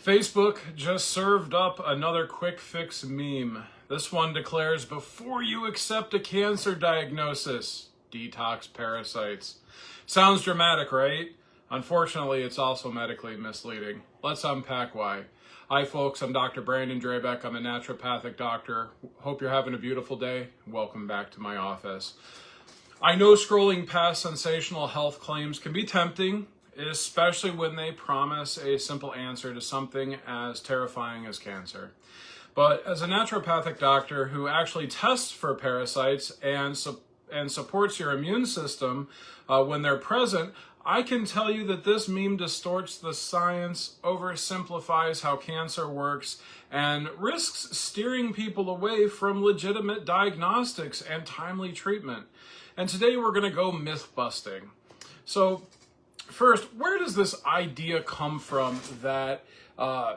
Facebook just served up another quick fix meme. This one declares, before you accept a cancer diagnosis, detox parasites. Sounds dramatic, right? Unfortunately, it's also medically misleading. Let's unpack why. Hi folks, I'm Dr. Brandon Drabeck. I'm a naturopathic doctor. Hope you're having a beautiful day. Welcome back to my office. I know scrolling past sensational health claims can be tempting, especially when they promise a simple answer to something as terrifying as cancer. But as a naturopathic doctor who actually tests for parasites and supports your immune system when they're present, I can tell you that this meme distorts the science, oversimplifies how cancer works, and risks steering people away from legitimate diagnostics and timely treatment. And today we're going to go myth busting. So first, where does this idea come from that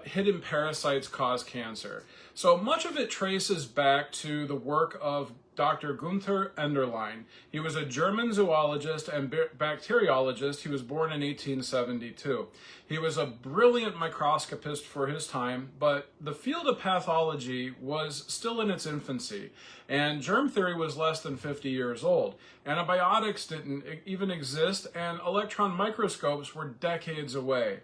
hidden parasites cause cancer? So much of it traces back to the work of Dr. Gunther Enderlein. He was a German zoologist and bacteriologist. He was born in 1872. He was a brilliant microscopist for his time, but the field of pathology was still in its infancy, and germ theory was less than 50 years old. Antibiotics didn't even exist, and electron microscopes were decades away.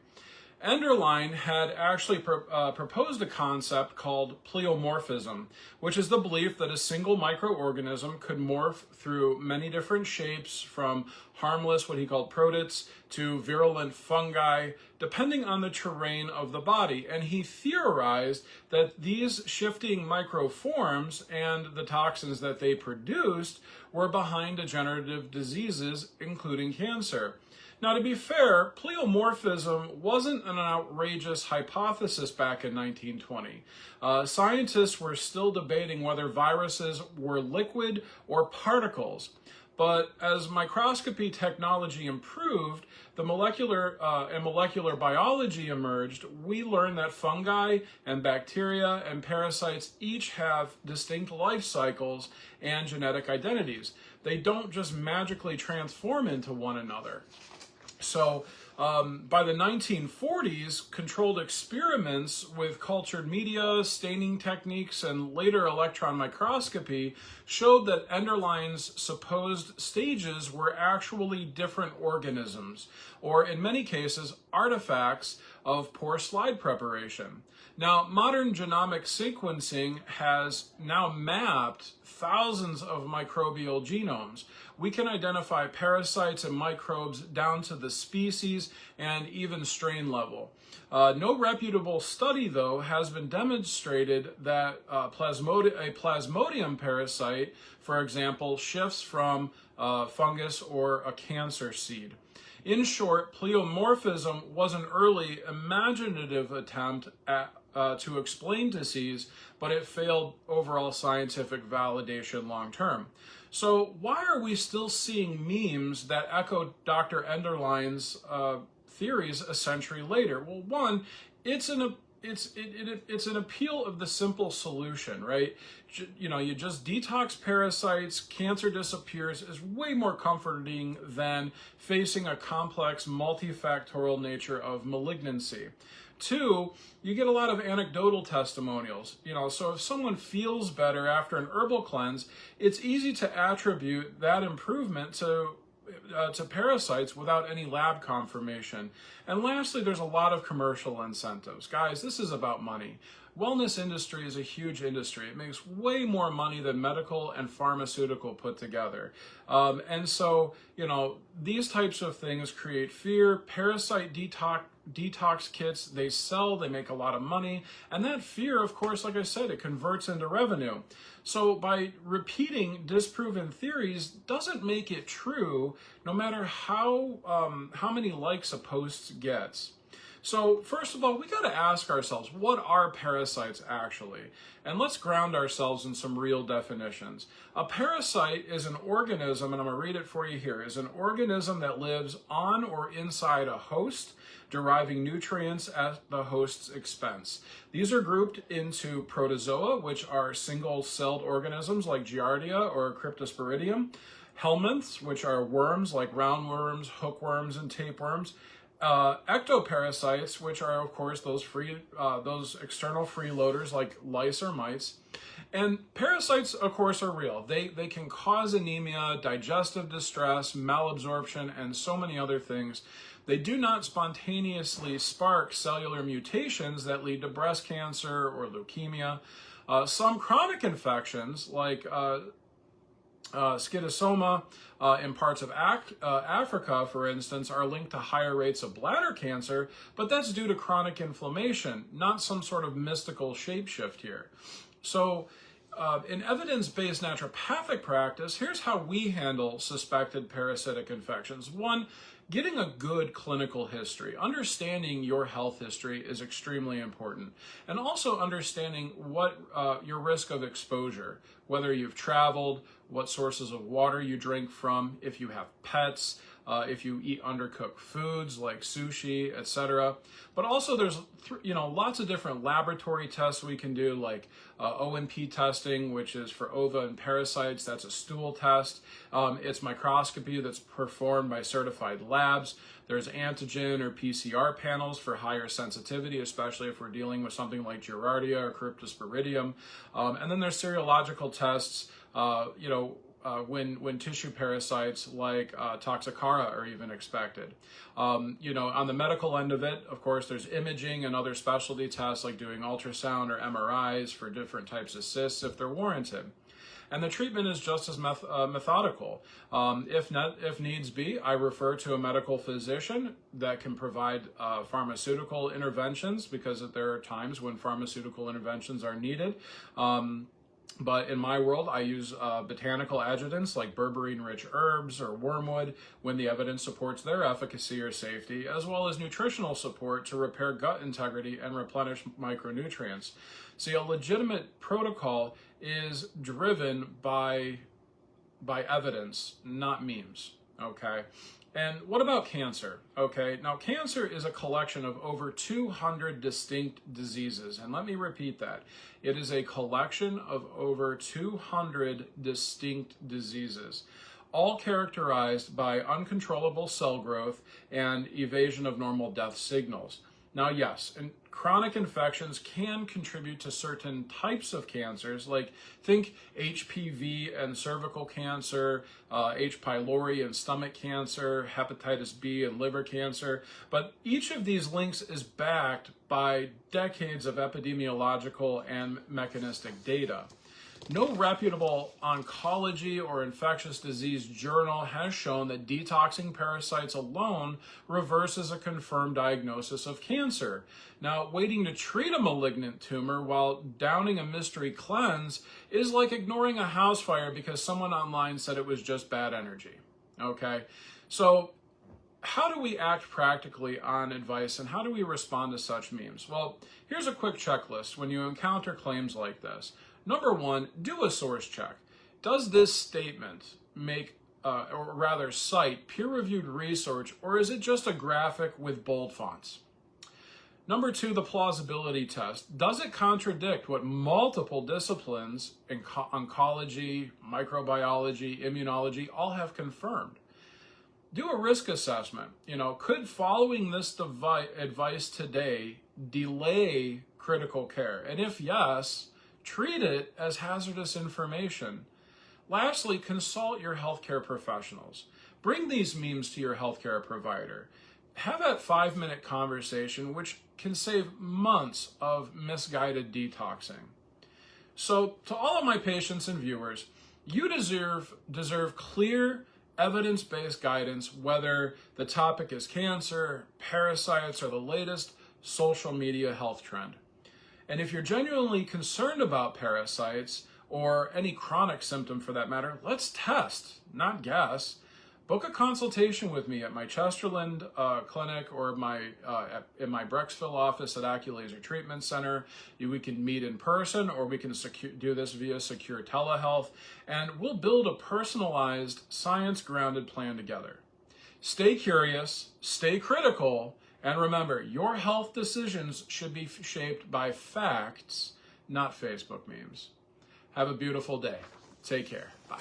Enderlein had actually proposed a concept called pleomorphism, which is the belief that a single microorganism could morph through many different shapes, from harmless, what he called protists, to virulent fungi, depending on the terrain of the body. And he theorized that these shifting microforms and the toxins that they produced were behind degenerative diseases, including cancer. Now, to be fair, pleomorphism wasn't an outrageous hypothesis back in 1920. Scientists were still debating whether viruses were liquid or particles. But as microscopy technology improved, the molecular biology emerged, we learned that fungi and bacteria and parasites each have distinct life cycles and genetic identities. They don't just magically transform into one another. So by the 1940s, controlled experiments with cultured media, staining techniques, and later electron microscopy showed that Enderlein's supposed stages were actually different organisms, or in many cases, artifacts of poor slide preparation. Now, modern genomic sequencing has now mapped thousands of microbial genomes. We can identify parasites and microbes down to the species and even strain level. No reputable study, though, has been demonstrated that a plasmodium parasite, for example, shifts from fungus or a cancer seed. In short, pleomorphism was an early imaginative attempt to explain disease, but it failed overall scientific validation long term. So why are we still seeing memes that echo Dr. Enderlein's theories a century later? Well, one, it's an appeal of the simple solution, right? You just detox parasites, cancer disappears, is way more comforting than facing a complex multifactorial nature of malignancy. Two, you get a lot of anecdotal testimonials. So if someone feels better after an herbal cleanse, it's easy to attribute that improvement to parasites without any lab confirmation. And lastly, there's a lot of commercial incentives. Guys, this is about money. Wellness industry is a huge industry. It makes way more money than medical and pharmaceutical put together. And so, these types of things create fear. Parasite detox kits, they sell, they make a lot of money. And that fear, of course, like I said, it converts into revenue. So by repeating disproven theories doesn't make it true, no matter how many likes a post gets. So first of all, we got to ask ourselves, what are parasites actually? And let's ground ourselves in some real definitions. A parasite is an organism, and I'm going to read it for you here, is an organism that lives on or inside a host, deriving nutrients at the host's expense. These are grouped into protozoa, which are single-celled organisms like Giardia or Cryptosporidium, helminths, which are worms like roundworms, hookworms, and tapeworms, Ectoparasites, which are of course those external freeloaders like lice or mites. And parasites, of course, are real. They can cause anemia, digestive distress, malabsorption, and so many other things. They do not spontaneously spark cellular mutations that lead to breast cancer or leukemia. Some chronic infections, like schistosoma in parts of Africa, for instance, are linked to higher rates of bladder cancer, but that's due to chronic inflammation, not some sort of mystical shapeshift here. So in evidence-based naturopathic practice, here's how we handle suspected parasitic infections. One, getting a good clinical history. Understanding your health history is extremely important. And also understanding what your risk of exposure, whether you've traveled, what sources of water you drink from, if you have pets, if you eat undercooked foods like sushi, etc. But also there's lots of different laboratory tests we can do, like O&P testing, which is for ova and parasites. That's a stool test. It's microscopy that's performed by certified labs. There's antigen or PCR panels for higher sensitivity, especially if we're dealing with something like Giardia or Cryptosporidium. And then there's serological tests, when tissue parasites like Toxocara are even expected. On the medical end of it, of course, there's imaging and other specialty tests like doing ultrasound or MRIs for different types of cysts if they're warranted. And the treatment is just as methodical. If needs be, I refer to a medical physician that can provide pharmaceutical interventions, because there are times when pharmaceutical interventions are needed. But in my world, I use botanical adjuvants like berberine-rich herbs or wormwood when the evidence supports their efficacy or safety, as well as nutritional support to repair gut integrity and replenish micronutrients. See, a legitimate protocol is driven by evidence, not memes, okay? And what about cancer? Okay, now cancer is a collection of over 200 distinct diseases. And let me repeat that. It is a collection of over 200 distinct diseases, all characterized by uncontrollable cell growth and evasion of normal death signals. Now, yes, and chronic infections can contribute to certain types of cancers, like think HPV and cervical cancer, H. pylori and stomach cancer, hepatitis B and liver cancer. But each of these links is backed by decades of epidemiological and mechanistic data. No reputable oncology or infectious disease journal has shown that detoxing parasites alone reverses a confirmed diagnosis of cancer. Now, waiting to treat a malignant tumor while downing a mystery cleanse is like ignoring a house fire because someone online said it was just bad energy. Okay? So, how do we act practically on advice, and how do we respond to such memes? Well, here's a quick checklist when you encounter claims like this. Number one, do a source check. Does this statement cite peer-reviewed research, or is it just a graphic with bold fonts? Number two, the plausibility test. Does it contradict what multiple disciplines in oncology, microbiology, immunology all have confirmed? Do a risk assessment. Could following this advice today delay critical care? And if yes, treat it as hazardous information. Lastly, consult your healthcare professionals. Bring these memes to your healthcare provider. Have that 5-minute conversation, which can save months of misguided detoxing. So, to all of my patients and viewers, you deserve clear, evidence-based guidance, whether the topic is cancer, parasites, or the latest social media health trend. And if you're genuinely concerned about parasites, or any chronic symptom for that matter, let's test, not guess. Book a consultation with me at my Chesterland clinic or in my Brecksville office at Aculaser Treatment Center. We can meet in person, or we can do this via secure telehealth, and we'll build a personalized, science-grounded plan together. Stay curious, stay critical, and remember, your health decisions should be shaped by facts, not Facebook memes. Have a beautiful day. Take care. Bye.